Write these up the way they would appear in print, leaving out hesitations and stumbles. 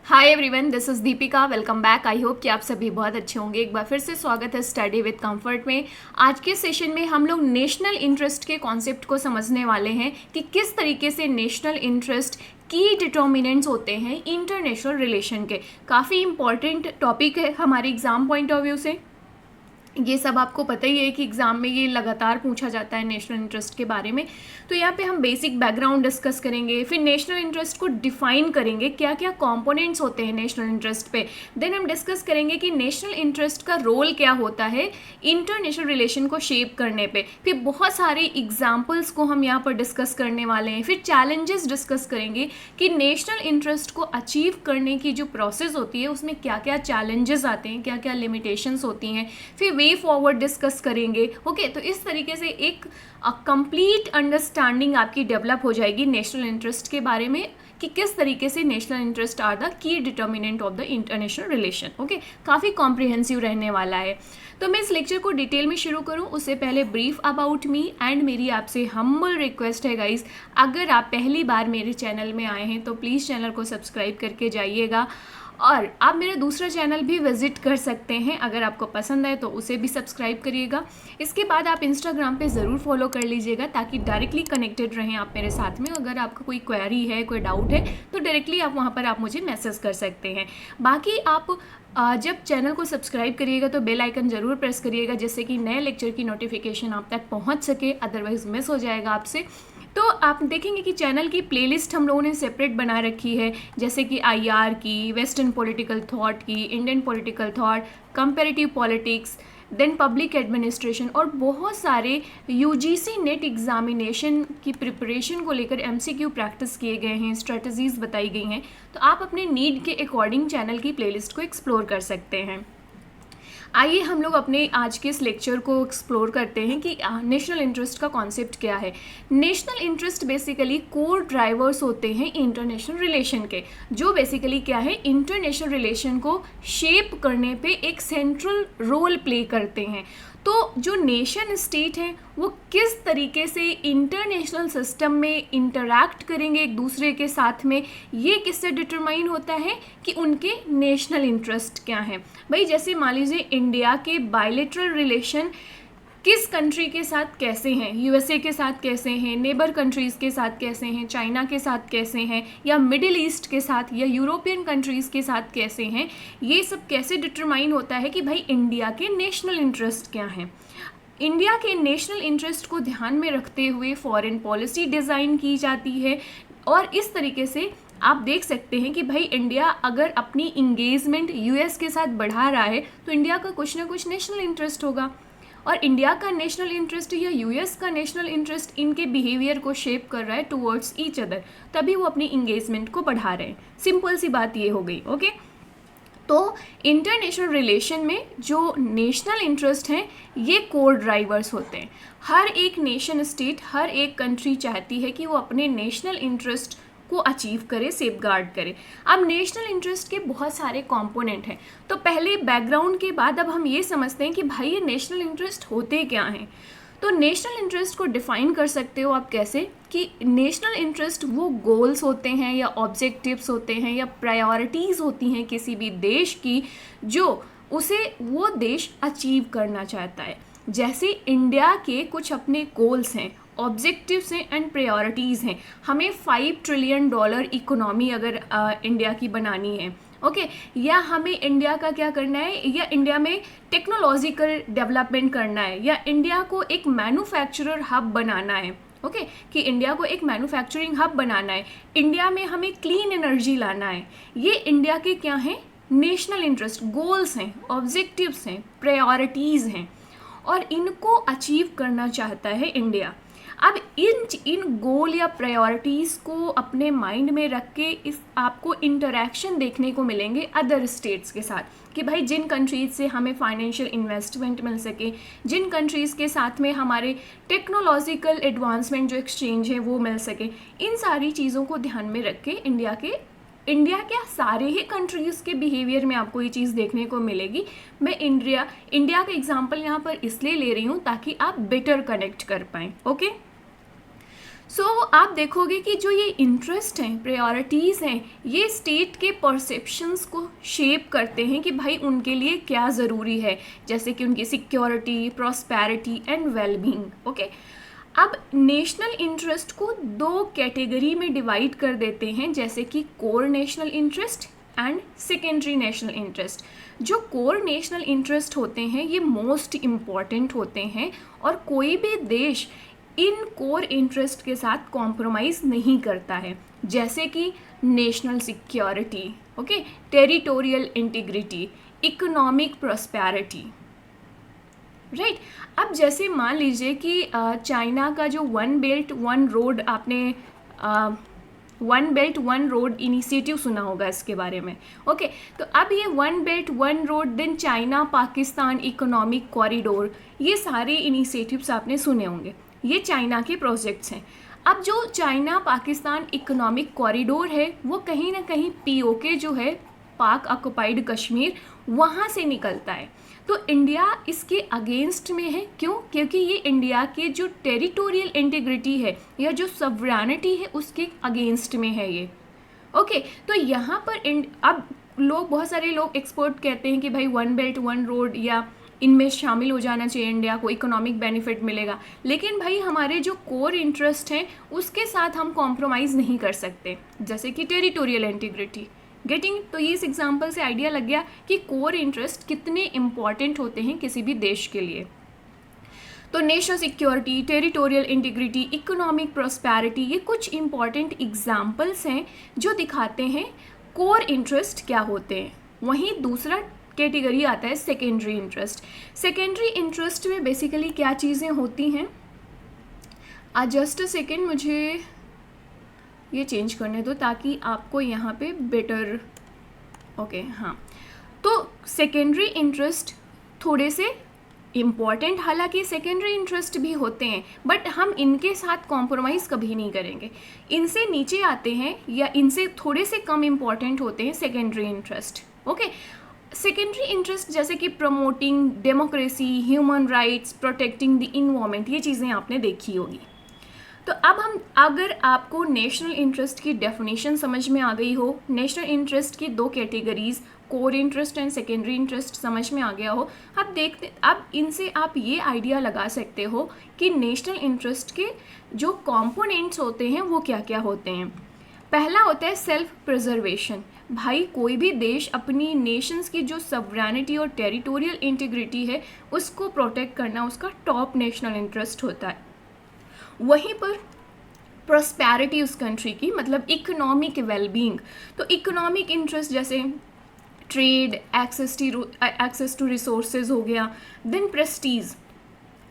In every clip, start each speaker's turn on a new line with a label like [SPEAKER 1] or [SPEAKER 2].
[SPEAKER 1] Hi everyone, this is Deepika. Welcome back. I hope कि आप सभी बहुत अच्छे होंगे। एक बार फिर से स्वागत है स्टडी विद कंफर्ट में। आज के सेशन में हम लोग नेशनल इंटरेस्ट के कॉन्सेप्ट को समझने वाले हैं कि किस तरीके से नेशनल इंटरेस्ट की डिटर्मिनेंट्स होते हैं इंटरनेशनल रिलेशन के। काफ़ी इंपॉर्टेंट टॉपिक है हमारे एग्जाम पॉइंट ऑफ व्यू से। ये सब आपको पता ही है कि एग्ज़ाम में ये लगातार पूछा जाता है नेशनल इंटरेस्ट के बारे में। तो यहाँ पे हम बेसिक बैकग्राउंड डिस्कस करेंगे, फिर नेशनल इंटरेस्ट को डिफाइन करेंगे, क्या क्या कंपोनेंट्स होते हैं नेशनल इंटरेस्ट पे। देन हम डिस्कस करेंगे कि नेशनल इंटरेस्ट का रोल क्या होता है इंटरनेशनल रिलेशन को शेप करने पे। फिर बहुत सारे एग्जाम्पल्स को हम यहाँ पर डिस्कस करने वाले हैं। फिर चैलेंजेस डिस्कस करेंगे कि नेशनल इंटरेस्ट को अचीव करने की जो प्रोसेस होती है उसमें क्या क्या चैलेंजेस आते हैं, क्या क्या लिमिटेशंस होती हैं। फिर वे फॉरवर्ड डिस्कस करेंगे। ओके, तो इस तरीके से एक कंप्लीट अंडरस्टैंडिंग आपकी डेवलप हो जाएगी नेशनल इंटरेस्ट के बारे में कि किस तरीके से national interest are the key determinant of the international relation. Okay, काफ़ी कॉम्प्रिहेंसिव रहने वाला है। तो मैं इस लेक्चर को डिटेल में शुरू करूं उससे पहले ब्रीफ अबाउट मी एंड मेरी आपसे हम्बल रिक्वेस्ट है गाइस, अगर आप पहली बार मेरे चैनल में आए हैं तो प्लीज़ चैनल को सब्सक्राइब करके जाइएगा और आप मेरा दूसरा चैनल भी विजिट कर सकते हैं। अगर आपको पसंद आए तो उसे भी सब्सक्राइब करिएगा। इसके बाद आप इंस्टाग्राम पे ज़रूर फॉलो कर लीजिएगा ताकि डायरेक्टली कनेक्टेड रहें आप मेरे साथ में। अगर आपका कोई क्वेरी है, कोई डाउट है तो डायरेक्टली आप वहाँ पर आप मुझे मैसेज कर सकते हैं। बाकी आप जब चैनल को सब्सक्राइब करिएगा तो बेल आइकन ज़रूर प्रेस करिएगा जिससे कि नए लेक्चर की नोटिफिकेशन आप तक पहुँच सके, अदरवाइज मिस हो जाएगा आपसे। तो आप देखेंगे कि चैनल की प्लेलिस्ट हम लोगों ने सेपरेट बना रखी है, जैसे कि आईआर की, वेस्टर्न पॉलिटिकल थॉट की, Indian political thought, comparative politics, then public administration और बहुत सारे यूजीसी नेट एग्जामिनेशन की प्रिपरेशन को लेकर एमसीक्यू प्रैक्टिस किए गए हैं, स्ट्रेटजीज बताई गई हैं। तो आप अपने नीड के अकॉर्डिंग चैनल की प्लेलिस्ट को एक्सप्लोर कर सकते हैं। आइए हम लोग अपने आज के इस लेक्चर को एक्सप्लोर करते हैं कि नेशनल इंटरेस्ट का कॉन्सेप्ट क्या है। National interest basically core drivers होते हैं इंटरनेशनल रिलेशन के, जो बेसिकली क्या है इंटरनेशनल रिलेशन को शेप करने पे एक सेंट्रल रोल प्ले करते हैं। तो जो नेशन स्टेट हैं वो किस तरीके से इंटरनेशनल सिस्टम में इंटरैक्ट करेंगे एक दूसरे के साथ में, ये किससे डिटरमाइन होता है कि उनके नेशनल इंटरेस्ट क्या हैं। भाई जैसे मान लीजिए इंडिया के बायलैटरल रिलेशन किस कंट्री के साथ कैसे हैं, यूएसए के साथ कैसे हैं, नेबर कंट्रीज़ के साथ कैसे हैं, चाइना के साथ कैसे हैं, या मिडिल ईस्ट के साथ या यूरोपियन कंट्रीज़ के साथ कैसे हैं, ये सब कैसे डिटरमाइन होता है कि भाई इंडिया के नेशनल इंटरेस्ट क्या हैं। इंडिया के नेशनल इंटरेस्ट को ध्यान में रखते हुए फॉरेन पॉलिसी डिज़ाइन की जाती है और इस तरीके से आप देख सकते हैं कि भाई इंडिया अगर अपनी इंगेजमेंट यूएस के साथ बढ़ा रहा है तो इंडिया का कुछ ना कुछ नेशनल इंटरेस्ट होगा और इंडिया का नेशनल इंटरेस्ट या यूएस का नेशनल इंटरेस्ट इनके बिहेवियर को शेप कर रहा है टुवर्ड्स ईच अदर, तभी वो अपनी इंगेजमेंट को बढ़ा रहे हैं। सिंपल सी बात ये हो गई। ओके, तो इंटरनेशनल रिलेशन में जो नेशनल इंटरेस्ट हैं ये कोर ड्राइवर्स होते हैं। हर एक नेशन स्टेट, हर एक कंट्री चाहती है कि वो अपने नेशनल इंटरेस्ट को अचीव करे, सेफगार्ड करे। अब नेशनल इंटरेस्ट के बहुत सारे कंपोनेंट हैं, तो पहले बैकग्राउंड के बाद अब हम ये समझते हैं कि भाई ये नेशनल इंटरेस्ट होते क्या हैं। तो नेशनल इंटरेस्ट को डिफाइन कर सकते हो आप कैसे कि नेशनल इंटरेस्ट वो गोल्स होते हैं या ऑब्जेक्टिव्स होते हैं या प्रायोरिटीज़ होती हैं किसी भी देश की जो उसे वो देश अचीव करना चाहता है। जैसे इंडिया के कुछ अपने गोल्स हैं, ऑब्जेक्टिव्स हैं एंड प्रायोरिटीज़ हैं। हमें $5 ट्रिलियन इकोनॉमी अगर इंडिया की बनानी है, ओके, या हमें इंडिया का क्या करना है, या इंडिया में टेक्नोलॉजिकल डेवलपमेंट करना है, या इंडिया को एक मैन्युफैक्चरर हब बनाना है। ओके, कि इंडिया को एक मैन्युफैक्चरिंग हब बनाना है, इंडिया में हमें क्लीन एनर्जी लाना है। ये इंडिया के क्या हैं, नेशनल इंटरेस्ट, गोल्स हैं, ऑब्जेक्टिव्स हैं, प्रायोरिटीज़ हैं और इनको अचीव करना चाहता है इंडिया। अब इन गोल या प्रायोरिटीज़ को अपने माइंड में रख के इस आपको इंटरेक्शन देखने को मिलेंगे अदर स्टेट्स के साथ कि भाई जिन कंट्रीज़ से हमें फाइनेंशियल इन्वेस्टमेंट मिल सके, जिन कंट्रीज़ के साथ में हमारे टेक्नोलॉजिकल एडवांसमेंट जो एक्सचेंज है वो मिल सके। इन सारी चीज़ों को ध्यान में रख के इंडिया के सारे ही कंट्रीज़ के बिहेवियर में आपको ये चीज़ देखने को मिलेगी। मैं इंडिया का एग्जांपल यहाँ पर इसलिए ले रही हूँ ताकि आप बेटर कनेक्ट कर पाएँ। ओके, सो आप देखोगे कि जो ये इंटरेस्ट हैं, प्रायोरिटीज़ हैं, ये स्टेट के परसेप्शंस को शेप करते हैं कि भाई उनके लिए क्या ज़रूरी है, जैसे कि उनकी security, prosperity and wellbeing. Okay, अब नेशनल इंटरेस्ट को दो कैटेगरी में डिवाइड कर देते हैं, जैसे कि core national interest and secondary national interest. जो कोर नेशनल इंटरेस्ट होते हैं ये मोस्ट इम्पॉर्टेंट होते हैं और कोई भी देश इन कोर इंटरेस्ट के साथ कॉम्प्रोमाइज़ नहीं करता है, जैसे कि national security, okay, territorial integrity, economic prosperity, right. अब जैसे मान लीजिए कि चाइना का जो वन बेल्ट वन रोड, आपने one belt one road initiative सुना होगा इसके बारे में। ओके, तो अब ये one belt one road, then China Pakistan economic corridor, ये सारे इनिशिएटिव्स आपने सुने होंगे, ये चाइना के प्रोजेक्ट्स हैं। अब जो चाइना पाकिस्तान इकोनॉमिक कॉरिडोर है वो कहीं ना कहीं पीओके जो है, पाक ऑक्युपाइड कश्मीर, वहाँ से निकलता है। तो इंडिया इसके अगेंस्ट में है। क्यों? क्योंकि ये इंडिया के जो टेरिटोरियल इंटीग्रिटी है या जो सवरेनिटी है उसके अगेंस्ट में है ये। ओके, तो यहाँ पर अब बहुत सारे लोग एक्सपर्ट कहते हैं कि भाई वन बेल्ट वन रोड या इनमें शामिल हो जाना चाहिए, इंडिया को इकोनॉमिक बेनिफिट मिलेगा, लेकिन भाई हमारे जो कोर इंटरेस्ट हैं उसके साथ हम कॉम्प्रोमाइज़ नहीं कर सकते, जैसे कि टेरिटोरियल इंटीग्रिटी। गेटिंग? तो ये इस एग्जाम्पल से आइडिया लग गया कि कोर इंटरेस्ट कितने इंपॉर्टेंट होते हैं किसी भी देश के लिए। तो national security, territorial integrity, economic prosperity, ये कुछ इंपॉर्टेंट एग्जाम्पल्स हैं जो दिखाते हैं कोर इंटरेस्ट क्या होते हैं। वहीं दूसरा कैटेगरी आता है सेकेंडरी इंटरेस्ट। सेकेंडरी इंटरेस्ट में बेसिकली क्या चीज़ें होती हैं, जस्ट अ सेकेंड, मुझे ये चेंज करने दो ताकि आपको यहाँ पे बेटर, ओके, हाँ। तो सेकेंडरी इंटरेस्ट थोड़े से इम्पॉर्टेंट, हालांकि सेकेंडरी इंटरेस्ट भी होते हैं बट हम इनके साथ कॉम्प्रोमाइज़ कभी नहीं करेंगे। इनसे नीचे आते हैं या इनसे थोड़े से कम इम्पॉर्टेंट होते हैं secondary interest. Okay, secondary interest जैसे कि promoting democracy, human rights, protecting the environment, ये चीज़ें आपने देखी होगी। तो अब अगर आपको नेशनल इंटरेस्ट की डेफिनेशन समझ में आ गई हो, नेशनल इंटरेस्ट की दो categories core interest and secondary interest समझ में आ गया हो, अब इनसे आप ये आइडिया लगा सकते हो कि नेशनल इंटरेस्ट के जो कंपोनेंट्स होते हैं वो क्या क्या होते हैं। पहला होता है सेल्फ प्रिजर्वेशन। भाई कोई भी देश अपनी नेशंस की जो सवरेनिटी और टेरिटोरियल इंटीग्रिटी है उसको प्रोटेक्ट करना उसका टॉप नेशनल इंटरेस्ट होता है। वहीं पर प्रॉस्पेरिटी उस कंट्री की, मतलब इकोनॉमिक वेलबींग, तो इकोनॉमिक इंटरेस्ट जैसे ट्रेड, एक्सेस टू रिसोर्सेज हो गया, then prestige,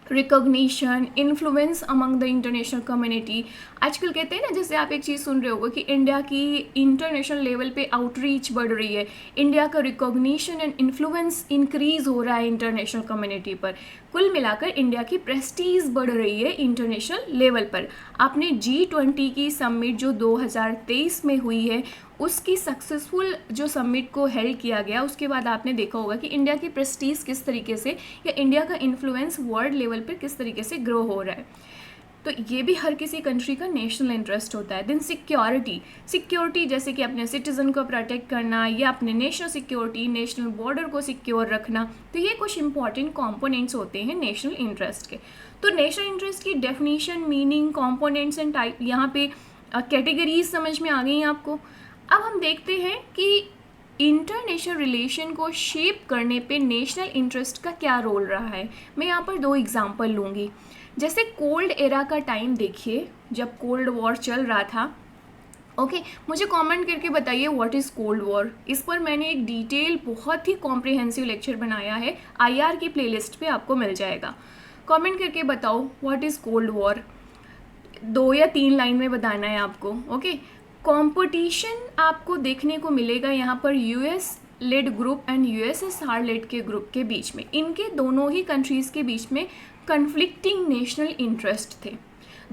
[SPEAKER 1] recognition, influence among the international community. आजकल कहते हैं ना, जैसे आप एक चीज़ सुन रहे होगे कि इंडिया की इंटरनेशनल लेवल पे आउटरीच बढ़ रही है, इंडिया का रिकॉग्निशन एंड इन्फ्लुएंस इंक्रीज हो रहा है इंटरनेशनल कम्युनिटी पर। कुल मिलाकर इंडिया की प्रेस्टीज बढ़ रही है इंटरनेशनल लेवल पर। आपने G20 की समिट जो 2023 में हुई है उसकी सक्सेसफुल जो समिट को हेल्ड किया गया, उसके बाद आपने देखा होगा कि इंडिया की प्रेस्टीज किस तरीके से या इंडिया का इन्फ्लुएंस वर्ल्ड लेवल पर किस तरीके से ग्रो हो रहा है। तो ये भी हर किसी कंट्री का नेशनल इंटरेस्ट होता है। देन सिक्योरिटी जैसे कि अपने सिटीजन को प्रोटेक्ट करना या अपने नेशनल सिक्योरिटी, नेशनल बॉर्डर को सिक्योर रखना, तो ये कुछ इंपॉर्टेंट कंपोनेंट्स होते हैं नेशनल इंटरेस्ट के। तो नेशनल इंटरेस्ट की definition, meaning, components and type, यहाँ पे कैटेगरीज समझ में आ गई हैं आपको। अब हम देखते हैं कि इंटरनेशनल रिलेशन को शेप करने पे नेशनल इंटरेस्ट का क्या रोल रहा है। मैं यहाँ पर दो एग्जांपल लूँगी। जैसे कोल्ड एरा का टाइम देखिए, जब कोल्ड वॉर चल रहा था। ओके, मुझे कमेंट करके बताइए व्हाट इज़ कोल्ड वॉर। इस पर मैंने एक डिटेल बहुत ही कॉम्प्रिहेंसिव लेक्चर बनाया है, IR की प्लेलिस्ट पे आपको मिल जाएगा। कमेंट करके बताओ व्हाट इज़ कोल्ड वॉर, 2 या 3 लाइन में बताना है आपको। ओके, कंपटीशन आपको देखने को मिलेगा यहाँ पर US led group and USSR led के ग्रुप के बीच में। इनके दोनों ही कंट्रीज़ के बीच में कन्फ्लिक्टिंग नेशनल इंटरेस्ट थे।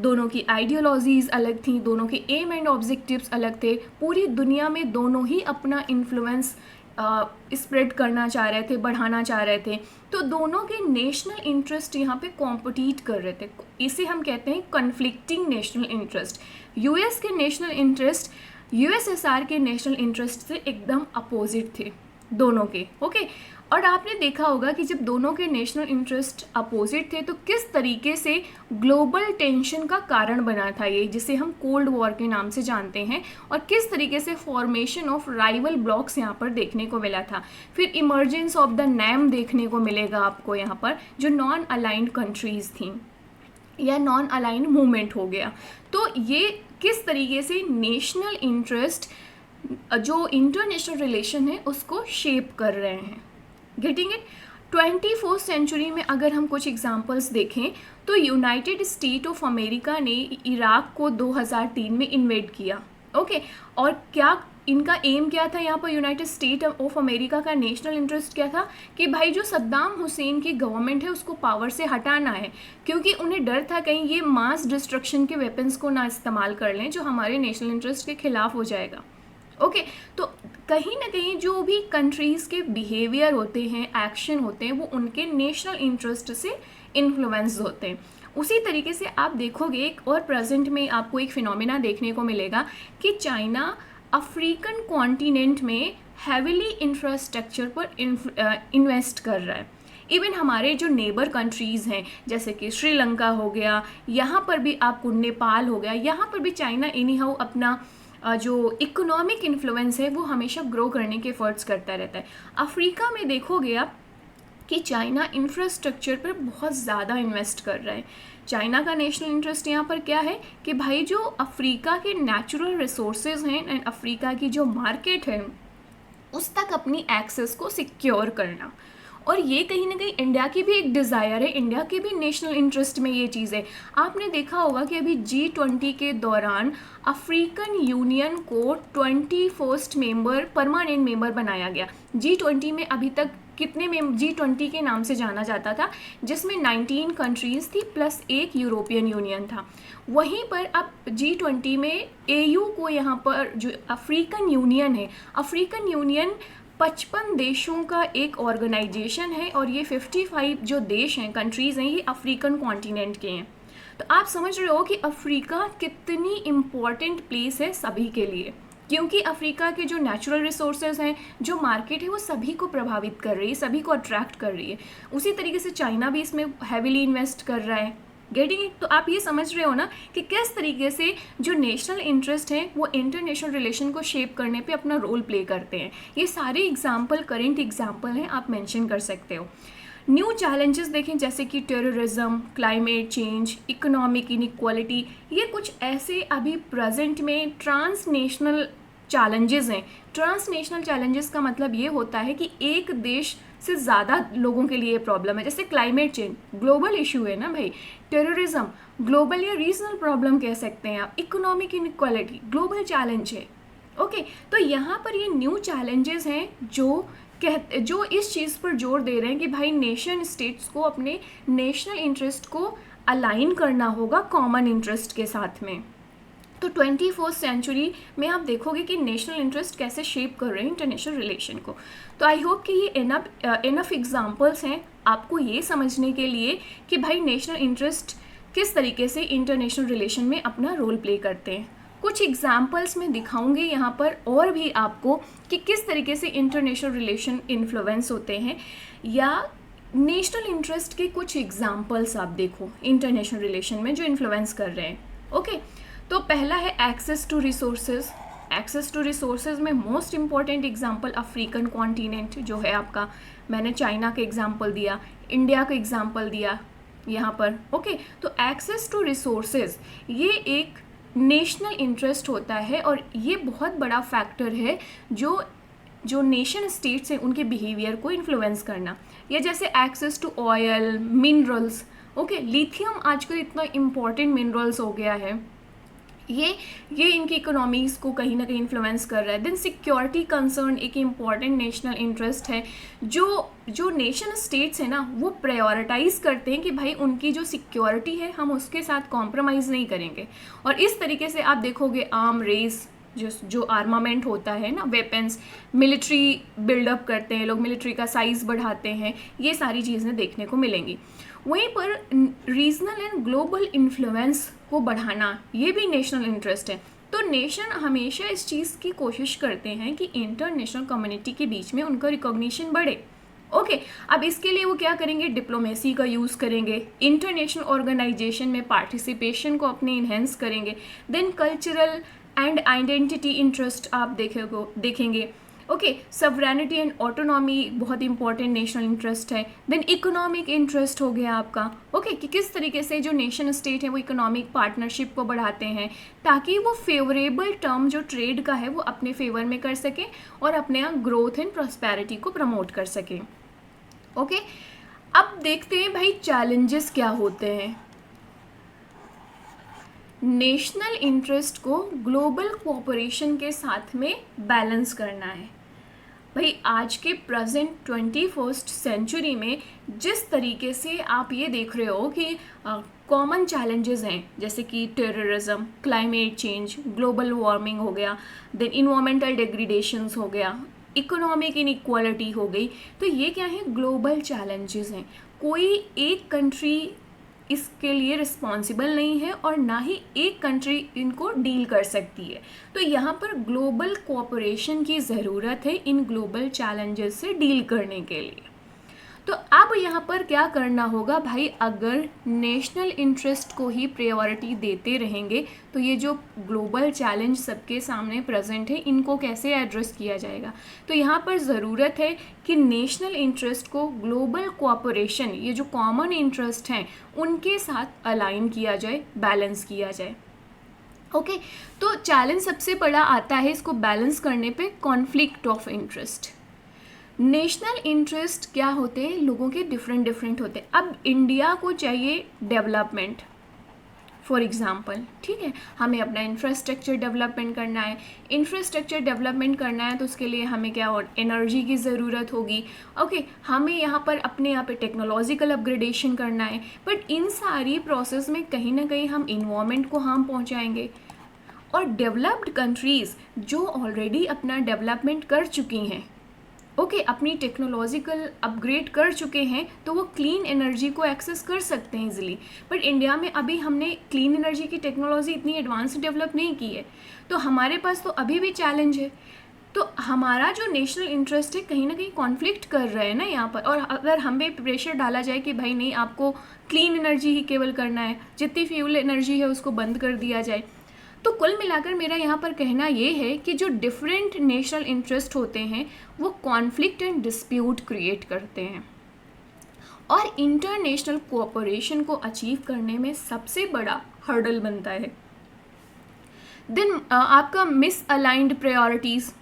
[SPEAKER 1] दोनों की आइडियोलॉजीज़ अलग थी, दोनों के एम एंड ऑब्जेक्टिव्स अलग थे। पूरी दुनिया में दोनों ही अपना इन्फ्लुएंस स्प्रेड करना चाह रहे थे, बढ़ाना चाह रहे थे। तो दोनों के नेशनल इंटरेस्ट यहाँ पे कॉम्पिटिट कर रहे थे। इसे हम कहते हैं कन्फ्लिक्टिंग नेशनल इंटरेस्ट। यूएस के नेशनल इंटरेस्ट यूएसएसआर के नेशनल इंटरेस्ट से एकदम अपोजिट थे दोनों के। ओके, और आपने देखा होगा कि जब दोनों के नेशनल इंटरेस्ट अपोजिट थे तो किस तरीके से ग्लोबल टेंशन का कारण बना था ये, जिसे हम कोल्ड वॉर के नाम से जानते हैं, और किस तरीके से फॉर्मेशन ऑफ राइवल ब्लॉक्स यहाँ पर देखने को मिला था। फिर इमर्जेंस ऑफ द नैम देखने को मिलेगा आपको यहाँ पर, जो नॉन अलाइंड कंट्रीज थी या नॉन अलाइंड मूवमेंट हो गया। तो ये किस तरीके से नेशनल इंटरेस्ट जो इंटरनेशनल रिलेशन है उसको शेप कर रहे हैं। Getting it? 21वीं सेंचुरी में अगर हम कुछ एग्जांपल्स देखें तो यूनाइटेड स्टेट ऑफ अमेरिका ने इराक को 2003 में इन्वेड किया। ओके, और क्या इनका एम क्या था यहाँ पर? यूनाइटेड स्टेट ऑफ अमेरिका का नेशनल इंटरेस्ट क्या था कि भाई जो सद्दाम हुसैन की गवर्नमेंट है उसको पावर से हटाना है, क्योंकि उन्हें डर था कहीं ये मास डिस्ट्रक्शन के वेपन्स को ना इस्तेमाल कर लें जो हमारे नेशनल इंटरेस्ट के खिलाफ हो जाएगा। ओके, तो कहीं ना कहीं जो भी कंट्रीज़ के बिहेवियर होते हैं, एक्शन होते हैं, वो उनके नेशनल इंटरेस्ट से इन्फ्लुएंस होते हैं। उसी तरीके से आप देखोगे एक और प्रेजेंट में आपको एक फिनोमेना देखने को मिलेगा कि चाइना अफ्रीकन कॉन्टिनेंट में हैविली इंफ्रास्ट्रक्चर पर इन्वेस्ट कर रहा है। इवन हमारे जो नेबर कंट्रीज़ हैं जैसे कि श्रीलंका हो गया, यहाँ पर भी आपको नेपाल हो गया, यहाँ पर भी चाइना एनी हाउ अपना जो इकोनॉमिक इन्फ्लुएंस है वो हमेशा ग्रो करने के एफर्ट्स करता रहता है। अफ्रीका में देखोगे आप कि चाइना इंफ्रास्ट्रक्चर पर बहुत ज़्यादा इन्वेस्ट कर रहा है। चाइना का नेशनल इंटरेस्ट यहाँ पर क्या है कि भाई जो अफ्रीका के नेचुरल रिसोर्सेज हैं एंड अफ्रीका की जो मार्केट है उस तक अपनी एक्सेस को सिक्योर करना। और ये कहीं ना कहीं इंडिया की भी एक डिज़ायर है, इंडिया के भी नेशनल इंटरेस्ट में ये चीज़ है। आपने देखा होगा कि अभी G20 के दौरान अफ्रीकन यूनियन को 21st मेंबर परमानेंट मेंबर बनाया गया। G20 में अभी तक कितने G20 के नाम से जाना जाता था, जिसमें 19 कंट्रीज़ थी प्लस एक यूरोपियन यूनियन था। वहीं पर अब G20 में AU को यहाँ पर जो अफ्रीकन यूनियन है, अफ्रीकन यूनियन 55 देशों का एक ऑर्गेनाइजेशन है और ये 55 जो देश हैं, कंट्रीज़ हैं, ये अफ्रीकन कॉन्टिनेंट के हैं। तो आप समझ रहे हो कि अफ्रीका कितनी इम्पॉर्टेंट प्लेस है सभी के लिए, क्योंकि अफ्रीका के जो नेचुरल रिसोर्सेज हैं, जो मार्केट है, वो सभी को प्रभावित कर रही है, सभी को अट्रैक्ट कर रही है। उसी तरीके से चाइना भी इसमें हैविली इन्वेस्ट कर रहा है। Getting it? तो आप ये समझ रहे हो ना कि किस तरीके से जो नेशनल इंटरेस्ट हैं वो इंटरनेशनल रिलेशन को शेप करने पे अपना रोल प्ले करते हैं। ये सारे एग्जाम्पल करेंट एग्जाम्पल हैं, आप मेंशन कर सकते हो। न्यू चैलेंजेस देखें जैसे कि terrorism, climate change, economic inequality, ये कुछ ऐसे अभी प्रेजेंट में ट्रांसनेशनल चैलेंजेस हैं। ट्रांसनेशनल चैलेंजेस का मतलब ये होता है कि एक देश से ज़्यादा लोगों के लिए प्रॉब्लम है। जैसे क्लाइमेट चेंज ग्लोबल इशू है ना भाई, टेररिज्म ग्लोबल या रीजनल प्रॉब्लम कह सकते हैं आप, इकोनॉमिक इनइक्वालिटी ग्लोबल चैलेंज है। ओके, तो यहाँ पर ये न्यू चैलेंजेस हैं जो इस चीज़ पर जोर दे रहे हैं कि भाई नेशन स्टेट्स को अपने नेशनल इंटरेस्ट को अलाइन करना होगा कॉमन इंटरेस्ट के साथ में। तो 21st सेंचुरी में आप देखोगे कि नेशनल इंटरेस्ट कैसे शेप कर रहे हैं इंटरनेशनल रिलेशन को। तो आई होप कि ये इनफ एग्जांपल्स हैं आपको ये समझने के लिए कि भाई नेशनल इंटरेस्ट किस तरीके से इंटरनेशनल रिलेशन में अपना रोल प्ले करते हैं। कुछ एग्जांपल्स मैं दिखाऊंगी यहाँ पर और भी आपको कि किस तरीके से इंटरनेशनल रिलेशन इन्फ्लुएंस होते हैं, या नेशनल इंटरेस्ट के कुछ एग्जांपल्स आप देखो इंटरनेशनल रिलेशन में जो इन्फ्लुएंस कर रहे हैं। ओके, तो पहला है access to resources. Access to resources में most important example African continent जो है आपका, मैंने चाइना का एग्जांपल दिया, इंडिया का एग्जांपल दिया यहाँ पर। ओके, तो एक्सेस टू रिसोर्सेज ये एक नेशनल इंटरेस्ट होता है और ये बहुत बड़ा फैक्टर है जो नेशन स्टेट्स हैं उनके बिहेवियर को इन्फ्लुएंस करना। या जैसे access to oil, minerals. Okay, lithium आजकल इतना इम्पॉर्टेंट मिनरल्स हो गया है, ये इनकी इकोनॉमीज़ को कहीं ना कहीं इन्फ्लुएंस कर रहा है। देन सिक्योरिटी कंसर्न एक इम्पॉर्टेंट नेशनल इंटरेस्ट है जो नेशन स्टेट्स है ना वो प्रायोरिटाइज करते हैं कि भाई उनकी जो सिक्योरिटी है हम उसके साथ कॉम्प्रोमाइज़ नहीं करेंगे। और इस तरीके से आप देखोगे आर्म रेस जो आर्मामेंट होता है ना, वेपन्स, मिलिट्री बिल्डअप करते हैं लोग, मिलिट्री का साइज़ बढ़ाते हैं, ये सारी चीज़ें देखने को मिलेंगी। वहीं पर रीजनल एंड ग्लोबल इन्फ्लुएंस को बढ़ाना, ये भी नेशनल इंटरेस्ट है। तो नेशन हमेशा इस चीज़ की कोशिश करते हैं कि इंटरनेशनल कम्युनिटी के बीच में उनका रिकॉग्निशन बढ़े। ओके, अब इसके लिए वो क्या करेंगे, डिप्लोमेसी का यूज़ करेंगे, इंटरनेशनल ऑर्गेनाइजेशन में पार्टिसिपेशन को अपने इन्हेंस करेंगे, then cultural and identity interest आप देखेंगे। ओके, सवरेनिटी एंड ऑटोनॉमी बहुत इंपॉर्टेंट नेशनल इंटरेस्ट है। देन इकोनॉमिक इंटरेस्ट हो गया आपका। ओके, कि किस तरीके से जो नेशन स्टेट है वो इकोनॉमिक पार्टनरशिप को बढ़ाते हैं ताकि वो फेवरेबल टर्म जो ट्रेड का है वो अपने फेवर में कर सकें और अपने यहाँ ग्रोथ एंड प्रॉस्पेरिटी को प्रमोट कर सकें। ओके, अब देखते हैं भाई चैलेंजेस क्या होते हैं। नेशनल इंटरेस्ट को ग्लोबल कोऑपरेशन के साथ में बैलेंस करना है। भाई आज के प्रेजेंट 21st सेंचुरी में जिस तरीके से आप ये देख रहे हो कि कॉमन चैलेंजेस हैं, जैसे कि terrorism, climate change, global warming हो गया, देन इन्वायरमेंटल डिग्रेडेशंस हो गया, इकोनॉमिक इनइक्वालिटी हो गई, तो ये क्या है, ग्लोबल चैलेंजेस हैं। कोई एक कंट्री इसके लिए रिस्पॉन्सिबल नहीं है और ना ही एक कंट्री इनको डील कर सकती है। तो यहाँ पर ग्लोबल कोऑपरेशन की ज़रूरत है इन ग्लोबल चैलेंजेस से डील करने के लिए। तो अब यहाँ पर क्या करना होगा भाई, अगर नेशनल इंटरेस्ट को ही प्रायोरिटी देते रहेंगे तो ये जो ग्लोबल चैलेंज सबके सामने प्रेजेंट है इनको कैसे एड्रेस किया जाएगा। तो यहाँ पर ज़रूरत है कि नेशनल इंटरेस्ट को ग्लोबल कोऑपरेशन, ये जो कॉमन इंटरेस्ट हैं उनके साथ अलाइन किया जाए, बैलेंस किया जाए। ओके, तो चैलेंज सबसे बड़ा आता है इसको बैलेंस करने पे, conflict of interest. National interest क्या होते हैं, लोगों के डिफरेंट होते हैं। अब इंडिया को चाहिए डेवलपमेंट, फॉर एग्जांपल, ठीक है, हमें अपना इंफ्रास्ट्रक्चर डेवलपमेंट करना है। इंफ्रास्ट्रक्चर डेवलपमेंट करना है तो उसके लिए हमें क्या और एनर्जी की ज़रूरत होगी। ओके, हमें यहाँ पर अपने यहाँ पे टेक्नोलॉजिकल अपग्रेडेशन करना है, बट इन सारी प्रोसेस में कहीं ना कहीं हम इन्वायरमेंट को हार्म पहुँचाएंगे। और डेवलप्ड कंट्रीज़ जो ऑलरेडी अपना डेवलपमेंट कर चुकी हैं, ओके, अपनी टेक्नोलॉजिकल अपग्रेड कर चुके हैं, तो वो क्लीन एनर्जी को एक्सेस कर सकते हैं इजीली। बट इंडिया में अभी हमने क्लीन एनर्जी की टेक्नोलॉजी इतनी एडवांस डेवलप नहीं की है, तो हमारे पास तो अभी भी चैलेंज है। तो हमारा जो नेशनल इंटरेस्ट है कहीं ना कहीं कॉन्फ्लिक्ट कर रहा है ना यहाँ पर। और अगर हम पे प्रेशर डाला जाए कि भाई नहीं, आपको क्लीन एनर्जी ही केवल करना है, जितनी फ्यूल एनर्जी है उसको बंद कर दिया जाए, तो कुल मिलाकर मेरा यहाँ पर कहना ये है कि जो डिफरेंट नेशनल इंटरेस्ट होते हैं वो कॉन्फ्लिक्ट एंड डिस्प्यूट क्रिएट करते हैं और इंटरनेशनल कोऑपरेशन को अचीव करने में सबसे बड़ा हर्डल बनता है। देन आपका मिस अलाइंड प्रायोरिटीज़,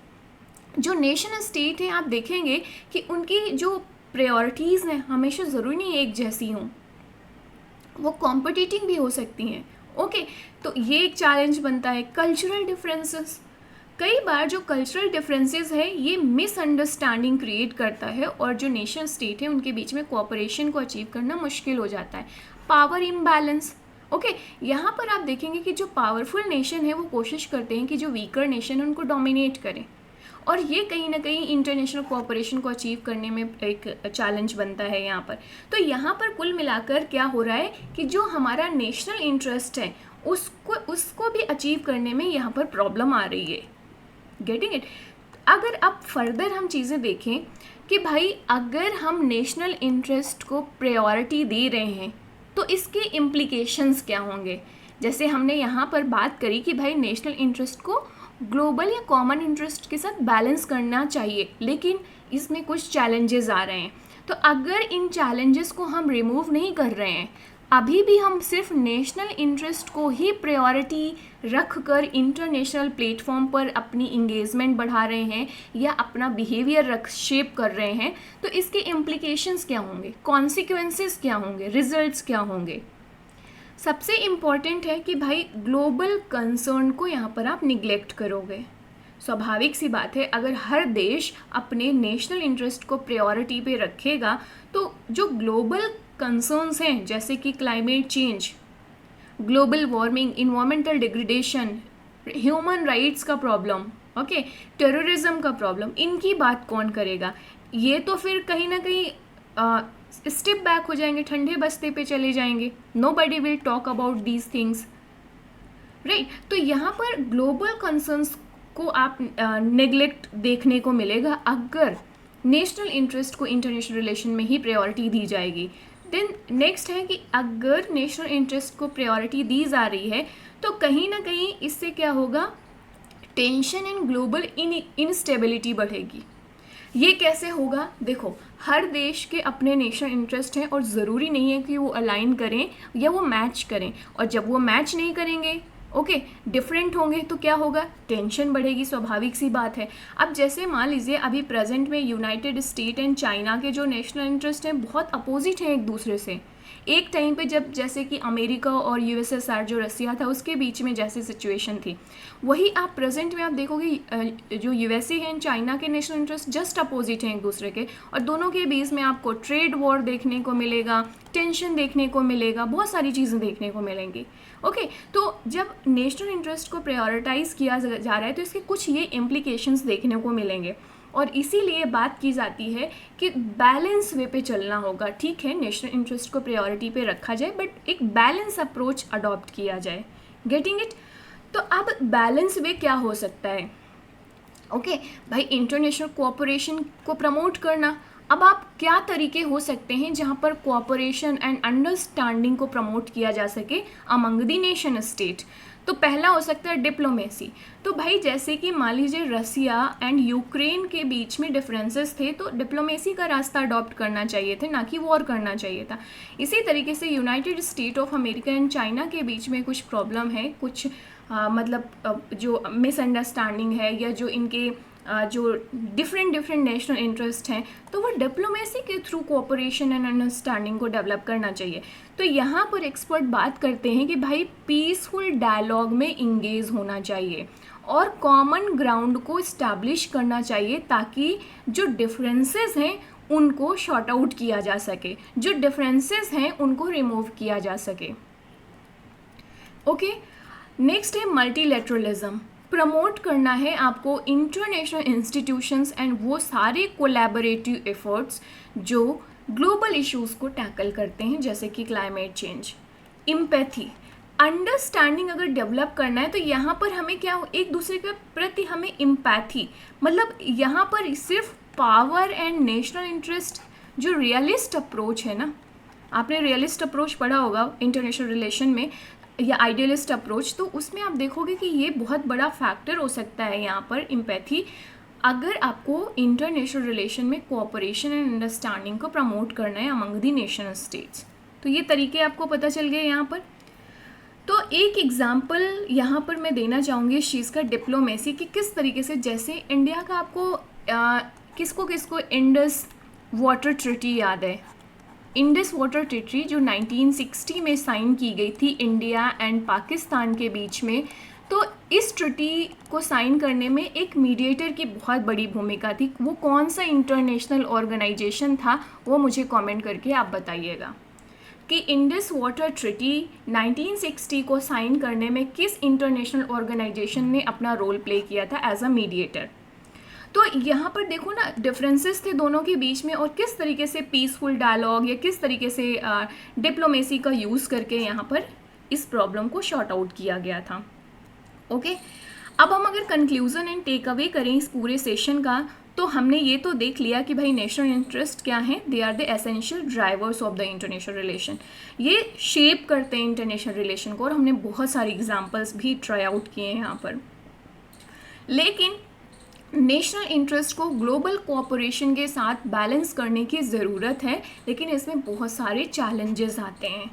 [SPEAKER 1] जो नेशन स्टेट हैं आप देखेंगे कि उनकी जो प्रायोरिटीज़ हैं हमेशा ज़रूरी नहीं एक जैसी हों, वो कॉम्पिटिटिंग भी हो सकती हैं। ओके, तो ये एक चैलेंज बनता है। कल्चरल डिफरेंसेस, कई बार जो कल्चरल डिफरेंसेस है ये मिसअंडरस्टैंडिंग क्रिएट करता है और जो नेशन स्टेट है उनके बीच में कोऑपरेशन को अचीव करना मुश्किल हो जाता है। पावर इम्बैलेंस, ओके, यहाँ पर आप देखेंगे कि जो पावरफुल नेशन है वो कोशिश करते हैं कि जो वीकर नेशन है उनको डोमिनेट करें, और ये कहीं ना कहीं इंटरनेशनल कोऑपरेशन को अचीव करने में एक चैलेंज बनता है यहाँ पर। तो यहाँ पर कुल मिलाकर क्या हो रहा है कि जो हमारा नेशनल इंटरेस्ट है उसको भी अचीव करने में यहाँ पर प्रॉब्लम आ रही है। Getting it? अगर अब फर्दर हम चीज़ें देखें कि भाई अगर हम नेशनल इंटरेस्ट को प्रायोरिटी दे रहे हैं तो इसके इम्प्लीकेशंस क्या होंगे। जैसे हमने यहाँ पर बात करी कि भाई नेशनल इंटरेस्ट को ग्लोबल या कॉमन इंटरेस्ट के साथ बैलेंस करना चाहिए, लेकिन इसमें कुछ चैलेंजेस आ रहे हैं। तो अगर इन चैलेंजेस को हम रिमूव नहीं कर रहे हैं, अभी भी हम सिर्फ नेशनल इंटरेस्ट को ही प्रायोरिटी रख कर इंटरनेशनल प्लेटफॉर्म पर अपनी इंगेजमेंट बढ़ा रहे हैं या अपना बिहेवियर शेप कर रहे हैं, तो इसके इम्प्लीकेशंस क्या होंगे, कॉन्सिक्वेंसेस क्या होंगे, रिजल्ट्स क्या होंगे। सबसे इम्पॉर्टेंट है कि भाई ग्लोबल कंसर्न को यहाँ पर आप निगलेक्ट करोगे। स्वाभाविक सी बात है, अगर हर देश अपने नेशनल इंटरेस्ट को प्रायोरिटी पे रखेगा तो जो ग्लोबल कंसर्न्स हैं जैसे कि climate change, global warming, environmental degradation, human rights का प्रॉब्लम, ओके, टेररिज्म का प्रॉब्लम, इनकी बात कौन करेगा? ये तो फिर कहीं ना कहीं स्टेप बैक हो जाएंगे, ठंडे बस्ते पे चले जाएंगे. Nobody will talk about these things, right. तो यहाँ पर ग्लोबल कंसर्न्स को आप नेग्लेक्ट देखने को मिलेगा अगर नेशनल इंटरेस्ट को इंटरनेशनल रिलेशन में ही प्रायोरिटी दी जाएगी. देन नेक्स्ट है कि अगर नेशनल इंटरेस्ट को प्रायोरिटी दी जा रही है तो कहीं ना कहीं इससे क्या होगा, टेंशन एंड ग्लोबल इनस्टेबिलिटी बढ़ेगी. ये कैसे होगा? देखो, हर देश के अपने नेशनल इंटरेस्ट हैं और ज़रूरी नहीं है कि वो अलाइन करें या वो मैच करें, और जब वो मैच नहीं करेंगे, ओके, डिफरेंट होंगे, तो क्या होगा, टेंशन बढ़ेगी, स्वाभाविक सी बात है. अब जैसे मान लीजिए अभी प्रेजेंट में यूनाइटेड स्टेट एंड चाइना के जो नेशनल इंटरेस्ट हैं बहुत अपोजिट हैं एक दूसरे से. एक टाइम पे जब जैसे कि अमेरिका और यूएसएसआर जो रसिया था उसके बीच में जैसी सिचुएशन थी, वही आप प्रेजेंट में आप देखोगे जो यूएसए है एंड चाइना के नेशनल इंटरेस्ट जस्ट अपोजिट हैं एक दूसरे के, और दोनों के बीच में आपको ट्रेड वॉर देखने को मिलेगा, टेंशन देखने को मिलेगा, बहुत सारी चीज़ें देखने को मिलेंगी. ओके, तो जब नेशनल इंटरेस्ट को प्रायोरिटाइज किया जा रहा है तो इसके कुछ ये इम्प्लीकेशंस देखने को मिलेंगे, और इसीलिए बात की जाती है कि बैलेंस वे पे चलना होगा. ठीक है, नेशनल इंटरेस्ट को प्रायोरिटी पे रखा जाए बट एक बैलेंस अप्रोच अडॉप्ट किया जाए. Getting it? तो अब बैलेंस वे क्या हो सकता है? ओके भाई, इंटरनेशनल कोऑपरेशन को प्रमोट करना. अब आप क्या तरीके हो सकते हैं जहाँ पर कोऑपरेशन एंड अंडरस्टैंडिंग को प्रमोट किया जा सके अमंग द नेशन स्टेट? तो पहला हो सकता है डिप्लोमेसी. तो भाई जैसे कि मान लीजिए रसिया एंड यूक्रेन के बीच में डिफरेंसेस थे तो डिप्लोमेसी का रास्ता अडॉप्ट करना चाहिए थे, ना कि वॉर करना चाहिए था. इसी तरीके से United state of America and China के बीच में कुछ प्रॉब्लम है, कुछ जो मिसअंडरस्टैंडिंग है या जो इनके जो डिफरेंट नेशनल इंटरेस्ट हैं, तो वो डिप्लोमेसी के थ्रू कोऑपरेशन एंड अंडरस्टैंडिंग को डेवलप करना चाहिए. तो यहाँ पर एक्सपर्ट बात करते हैं कि भाई पीसफुल डायलॉग में इंगेज होना चाहिए और कॉमन ग्राउंड को इस्टेब्लिश करना चाहिए ताकि जो डिफरेंसेस हैं उनको शॉर्ट आउट किया जा सके, जो डिफरेंसेस हैं उनको रिमूव किया जा सके. ओके, नेक्स्ट है मल्टीलैटरलिज्म. प्रमोट करना है आपको इंटरनेशनल इंस्टीट्यूशंस एंड वो सारे कोलैबोरेटिव एफर्ट्स जो ग्लोबल इश्यूज़ को टैकल करते हैं, जैसे कि क्लाइमेट चेंज. एम्पैथी, अंडरस्टैंडिंग अगर डेवलप करना है तो यहाँ पर हमें क्या, एक दूसरे के प्रति हमें एम्पैथी, मतलब यहाँ पर सिर्फ पावर एंड नेशनल इंटरेस्ट, जो रियलिस्ट अप्रोच है ना, आपने रियलिस्ट अप्रोच पढ़ा होगा इंटरनेशनल रिलेशन में, या आइडियलिस्ट अप्रोच, तो उसमें आप देखोगे कि ये बहुत बड़ा फैक्टर हो सकता है यहाँ पर एम्पैथी, अगर आपको इंटरनेशनल रिलेशन में कोऑपरेशन एंड अंडरस्टैंडिंग को प्रमोट करना है अमंग द नेशनल स्टेट्स. तो ये तरीके आपको पता चल गए यहाँ पर. तो एक एग्जाम्पल यहाँ पर मैं देना चाहूँगी इस चीज़ का, डिप्लोमेसी की किस तरीके से, जैसे इंडिया का आपको किसको किसको इंडस वाटर ट्रीटी याद है? इंडस वाटर ट्रीटी जो 1960 में साइन की गई थी इंडिया एंड पाकिस्तान के बीच में. तो इस ट्रीटी को साइन करने में एक मीडिएटर की बहुत बड़ी भूमिका थी. वो कौन सा इंटरनेशनल ऑर्गेनाइजेशन था वो मुझे कमेंट करके आप बताइएगा कि इंडस वाटर ट्रीटी 1960 को साइन करने में किस इंटरनेशनल ऑर्गेनाइजेशन ने अपना रोल प्ले किया था एज अ मीडिएटर. तो यहाँ पर देखो ना, डिफरेंसेस थे दोनों के बीच में और किस तरीके से पीसफुल डायलॉग या किस तरीके से डिप्लोमेसी का यूज़ करके यहाँ पर इस प्रॉब्लम को शॉर्ट आउट किया गया था. ओके, अब हम अगर कंक्लूजन एंड टेक अवे करें इस पूरे सेशन का, तो हमने ये तो देख लिया कि भाई नेशनल इंटरेस्ट क्या है, they are the essential drivers of the international relation. ये शेप करते हैं इंटरनेशनल रिलेशन को, और हमने बहुत सारी एग्जांपल्स भी ट्राई आउट किए हैं यहाँ पर. लेकिन नेशनल इंटरेस्ट को ग्लोबल कोऑपरेशन के साथ बैलेंस करने की ज़रूरत है, लेकिन इसमें बहुत सारे चैलेंजेस आते हैं.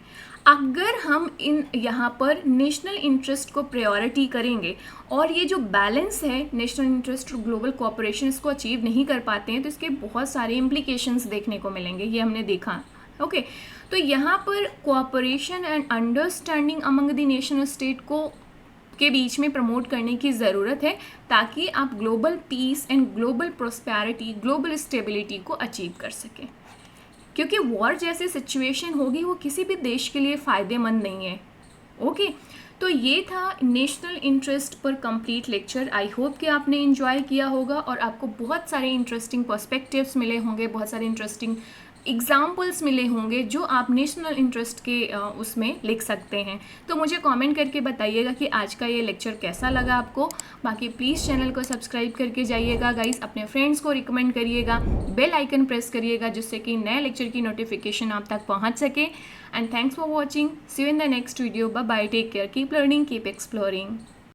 [SPEAKER 1] अगर हम यहाँ पर नेशनल इंटरेस्ट को प्रायोरिटी करेंगे और ये जो बैलेंस है नेशनल इंटरेस्ट और ग्लोबल कोऑपरेशन इसको अचीव नहीं कर पाते हैं तो इसके बहुत सारे इम्प्लीकेशंस देखने को मिलेंगे, ये हमने देखा. ओके, तो यहाँ पर cooperation and understanding among the national state को के बीच में प्रमोट करने की ज़रूरत है ताकि आप global piece and global prosperity, global stability को अचीव कर सकें. क्योंकि वॉर जैसी सिचुएशन होगी वो किसी भी देश के लिए फ़ायदेमंद नहीं है. ओके, तो ये था नेशनल इंटरेस्ट पर कंप्लीट लेक्चर। आई होप कि आपने इन्जॉय किया होगा और आपको बहुत सारे इंटरेस्टिंग पर्सपेक्टिव्स मिले होंगे, बहुत सारे इंटरेस्टिंग एग्जाम्पल्स मिले होंगे जो आप नेशनल इंटरेस्ट के उसमें लिख सकते हैं। तो मुझे कमेंट करके बताइएगा कि आज का ये लेक्चर कैसा लगा आपको। बाकी प्लीज़ चैनल को सब्सक्राइब करके जाइएगा गाइस, अपने फ्रेंड्स को रिकमेंड करिएगा, बेल आइकन प्रेस करिएगा जिससे कि नए लेक्चर की नोटिफिकेशन आप तक पहुंच सके। And thanks for watching, see you in the next video, bye bye, take care, keep learning, keep exploring.